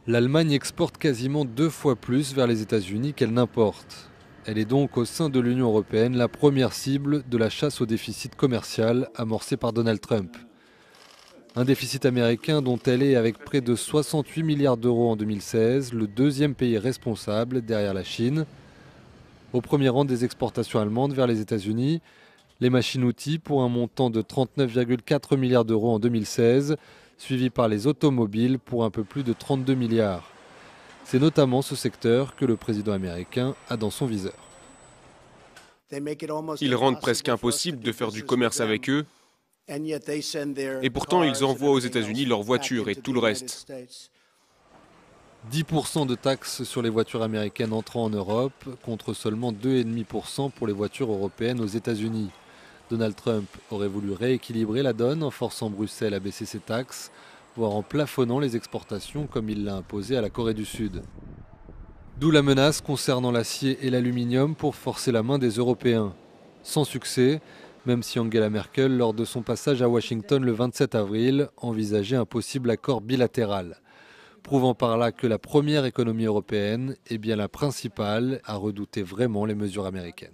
L'Allemagne exporte quasiment 2 fois plus vers les États-Unis qu'elle n'importe. Elle est donc au sein de l'Union européenne la première cible de la chasse au déficit commercial amorcée par Donald Trump. Un déficit américain dont elle est, avec près de 68 milliards d'euros en 2016, le deuxième pays responsable derrière la Chine. Au premier rang des exportations allemandes vers les États-Unis, les machines-outils pour un montant de 39,4 milliards d'euros en 2016, suivi par les automobiles pour un peu plus de 32 milliards. C'est notamment ce secteur que le président américain a dans son viseur. Ils rendent presque impossible de faire du commerce avec eux, et pourtant ils envoient aux États-Unis leurs voitures et tout le reste. 10% de taxes sur les voitures américaines entrant en Europe, contre seulement 2,5% pour les voitures européennes aux États-Unis. Donald Trump aurait voulu rééquilibrer la donne en forçant Bruxelles à baisser ses taxes, voire en plafonnant les exportations comme il l'a imposé à la Corée du Sud. D'où la menace concernant l'acier et l'aluminium pour forcer la main des Européens. Sans succès, même si Angela Merkel, lors de son passage à Washington le 27 avril, envisageait un possible accord bilatéral, prouvant par là que la première économie européenne est bien la principale à redouter vraiment les mesures américaines.